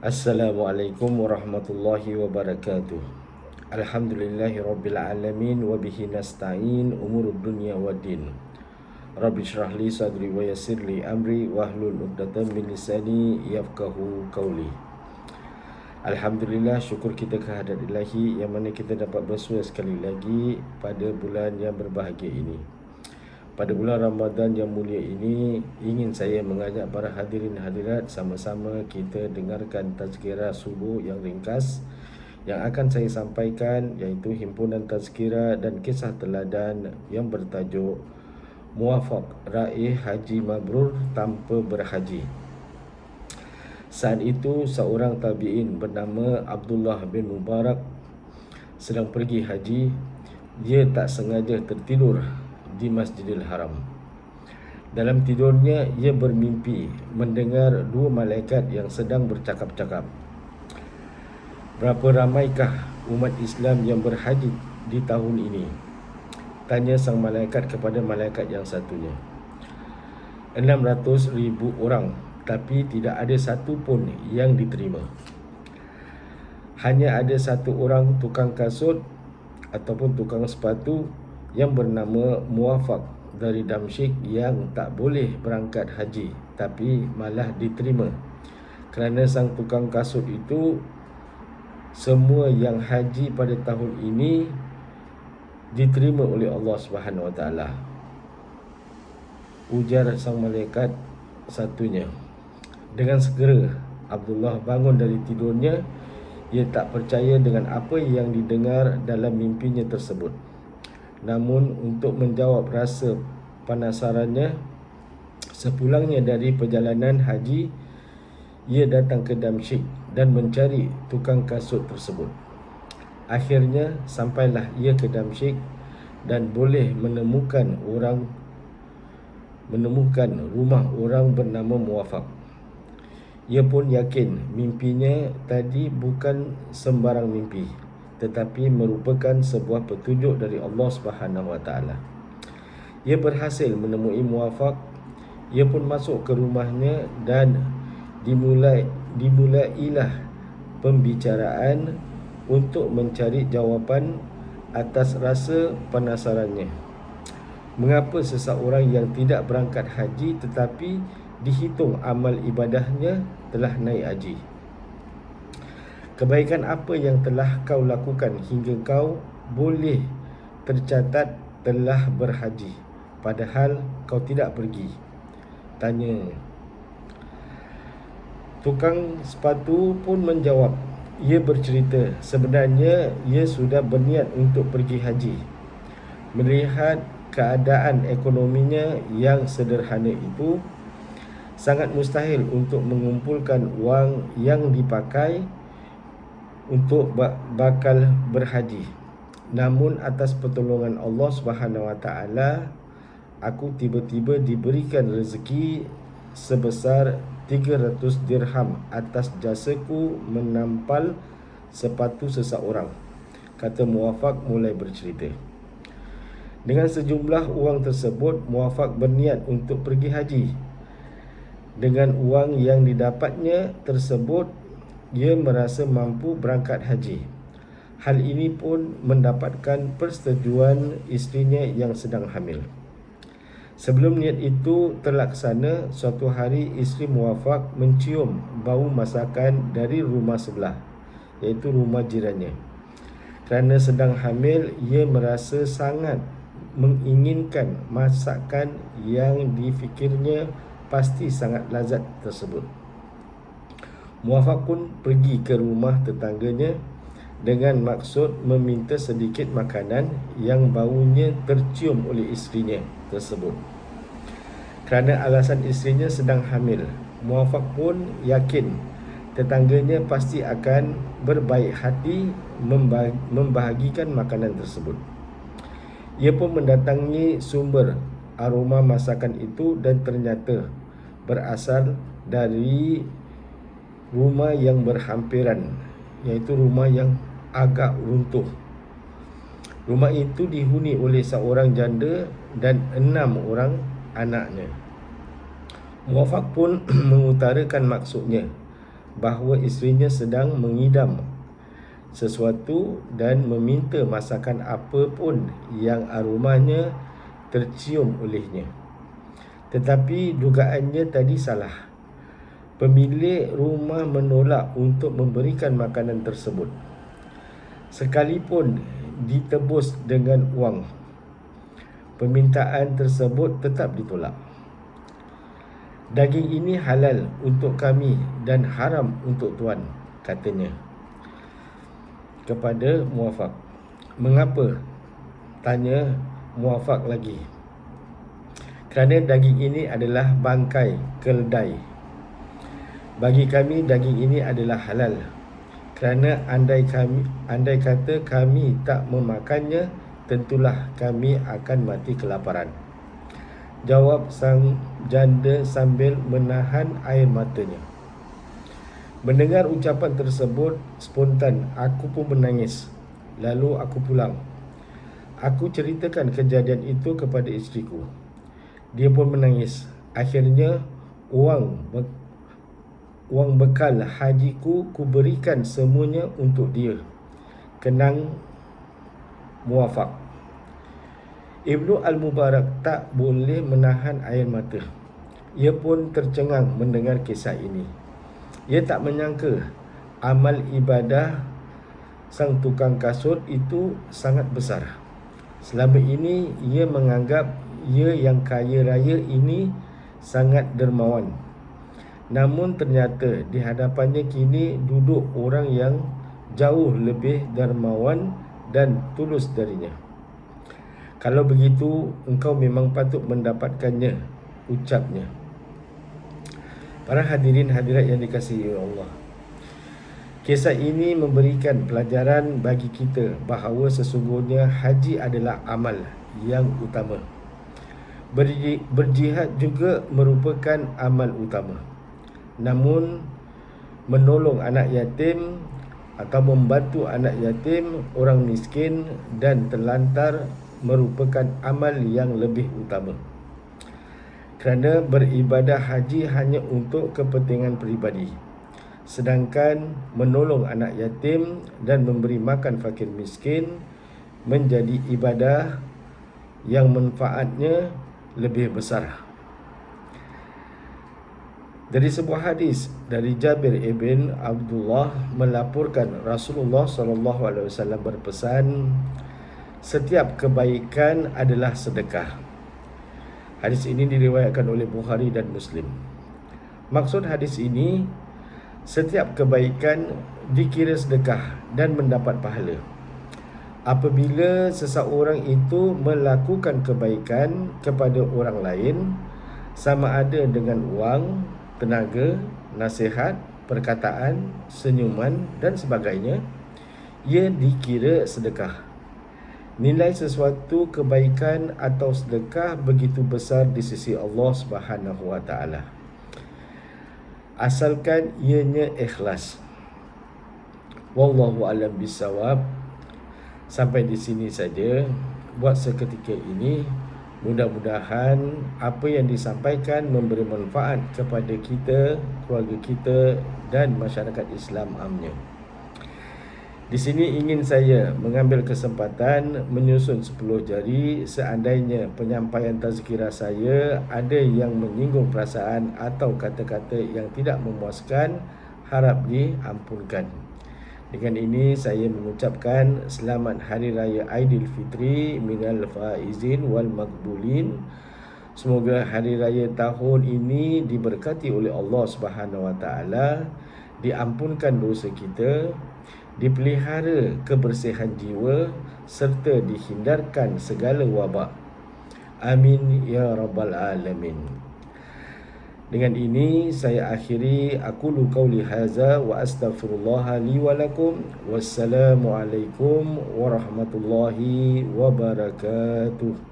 Assalamualaikum warahmatullahi wabarakatuh. Alhamdulillahirabbil alamin wa bihi nasta'in umurud dunya waddin. Rabbi shrah li sadri wa yassir li amri wahlul 'uqdatam min lisani yafqahu qawli. Alhamdulillah, syukur kita kehadrat Ilahi yang mana kita dapat bersua sekali lagi pada bulan yang berbahagia ini. Pada bulan Ramadan yang mulia ini, ingin saya mengajak para hadirin hadirat sama-sama kita dengarkan tazkirah subuh yang ringkas yang akan saya sampaikan, iaitu himpunan tazkirah dan kisah teladan yang bertajuk Muwafaq Raih Haji Mabrur Tanpa Berhaji. Saat itu seorang tabi'in bernama Abdullah bin Mubarak sedang pergi haji. Dia tak sengaja tertidur di Masjidil Haram. Dalam tidurnya ia bermimpi mendengar dua malaikat yang sedang bercakap-cakap. Berapa ramaikah umat Islam yang berhaji di tahun ini? Tanya sang malaikat kepada malaikat yang satunya. 600,000 orang, tapi tidak ada satu pun yang diterima. Hanya ada satu orang tukang kasut ataupun tukang sepatu yang bernama Muwafaq dari Damsyik yang tak boleh berangkat haji, tapi malah diterima. Kerana sang tukang kasut itu, semua yang haji pada tahun ini diterima oleh Allah Subhanahu Wa Taala. Ujar sang malaikat satunya. Dengan segera Abdullah bangun dari tidurnya. Ia tak percaya dengan apa yang didengar dalam mimpinya tersebut. Namun untuk menjawab rasa penasarannya, sepulangnya dari perjalanan haji, ia datang ke Damsyik dan mencari tukang kasut tersebut. Akhirnya sampailah ia ke Damsyik dan boleh menemukan rumah orang bernama Muwafaq. Ia pun yakin mimpinya tadi bukan sembarang mimpi, tetapi merupakan sebuah petunjuk dari Allah Subhanahu Wa Taala. Ia berhasil menemui Muwafaq. Ia pun masuk ke rumahnya dan dimulailah pembicaraan untuk mencari jawapan atas rasa penasarannya. Mengapa seseorang yang tidak berangkat haji tetapi dihitung amal ibadahnya telah naik haji? Kebaikan apa yang telah kau lakukan hingga kau boleh tercatat telah berhaji, padahal kau tidak pergi? Tanya. Tukang sepatu pun menjawab. Ia bercerita, sebenarnya ia sudah berniat untuk pergi haji. Melihat keadaan ekonominya yang sederhana itu, sangat mustahil untuk mengumpulkan wang yang dipakai untuk bakal berhaji. Namun atas pertolongan Allah Subhanahu Wa Taala, aku tiba-tiba diberikan rezeki sebesar 300 dirham atas jasaku menampal sepatu seseorang, kata Muwafaq mulai bercerita. Dengan sejumlah wang tersebut, Muwafaq berniat untuk pergi haji. Dengan wang yang didapatnya tersebut, ia merasa mampu berangkat haji. Hal ini pun mendapatkan persetujuan isterinya yang sedang hamil. Sebelum niat itu terlaksana, suatu hari isteri Muwafaq mencium bau masakan dari rumah sebelah, iaitu rumah jirannya. Kerana sedang hamil, ia merasa sangat menginginkan masakan yang difikirnya pasti sangat lazat tersebut. Muwafaq pun pergi ke rumah tetangganya dengan maksud meminta sedikit makanan yang baunya tercium oleh isterinya tersebut. Kerana alasan isterinya sedang hamil, Muwafaq pun yakin tetangganya pasti akan berbaik hati membahagikan makanan tersebut. Ia pun mendatangi sumber aroma masakan itu dan ternyata berasal dari rumah yang berhampiran, iaitu rumah yang agak runtuh. Rumah itu dihuni oleh seorang janda dan 6 orang anaknya. Muwafaq pun mengutarakan maksudnya bahawa isterinya sedang mengidam sesuatu dan meminta masakan apa pun yang aromanya tercium olehnya. Tetapi dugaannya tadi salah. Pemilik rumah menolak untuk memberikan makanan tersebut, sekalipun ditebus dengan wang. Permintaan tersebut tetap ditolak. Daging ini halal untuk kami dan haram untuk tuan, katanya kepada Muwafaq. Mengapa? Tanya Muwafaq lagi. Kerana daging ini adalah bangkai keledai. Bagi kami daging ini adalah halal. Kerana andai kata kami tak memakannya, tentulah kami akan mati kelaparan. Jawab sang janda sambil menahan air matanya. Mendengar ucapan tersebut, spontan aku pun menangis. Lalu aku pulang. Aku ceritakan kejadian itu kepada isteriku. Dia pun menangis. Akhirnya wang bekal hajiku kuberikan semuanya untuk dia. Kenang Muwafaq. Ibnu Al-Mubarak tak boleh menahan air mata. Ia pun tercengang mendengar kisah ini. Ia tak menyangka amal ibadah sang tukang kasut itu sangat besar. Selama ini ia menganggap ia yang kaya raya ini sangat dermawan. Namun ternyata di hadapannya kini duduk orang yang jauh lebih dermawan dan tulus darinya. Kalau begitu, engkau memang patut mendapatkannya, ucapnya. Para hadirin hadirat yang dikasihi Allah, kisah ini memberikan pelajaran bagi kita bahawa sesungguhnya haji adalah amal yang utama. Berjihad juga merupakan amal utama. Namun menolong anak yatim atau membantu anak yatim, orang miskin dan terlantar merupakan amal yang lebih utama. Kerana beribadah haji hanya untuk kepentingan peribadi, sedangkan menolong anak yatim dan memberi makan fakir miskin menjadi ibadah yang manfaatnya lebih besar. Dari sebuah hadis dari Jabir ibn Abdullah melaporkan Rasulullah SAW berpesan, setiap kebaikan adalah sedekah. Hadis ini diriwayatkan oleh Bukhari dan Muslim. Maksud hadis ini, setiap kebaikan dikira sedekah dan mendapat pahala. Apabila seseorang itu melakukan kebaikan kepada orang lain, sama ada dengan wang, tenaga, nasihat, perkataan, senyuman dan sebagainya, ia dikira sedekah. Nilai sesuatu kebaikan atau sedekah begitu besar di sisi Allah Subhanahu wa taala, asalkan ianya ikhlas. Wallahu a'lam bissawab. Sampai di sini saja buat seketika ini. Mudah-mudahan apa yang disampaikan memberi manfaat kepada kita, keluarga kita dan masyarakat Islam amnya. Di sini ingin saya mengambil kesempatan menyusun 10 jari seandainya penyampaian tazkirah saya ada yang menyinggung perasaan atau kata-kata yang tidak memuaskan, harap diampunkan. Dengan ini saya mengucapkan selamat Hari Raya Aidilfitri minal faizin wal maqbulin. Semoga hari raya tahun ini diberkati oleh Allah Subhanahu wa taala, diampunkan dosa kita, dipelihara kebersihan jiwa serta dihindarkan segala wabak. Amin ya rabbal alamin. Dengan ini saya akhiri aqulu qauli hadza wa astaghfirullah li wa lakum. Wassalamualaikum warahmatullahi wabarakatuh.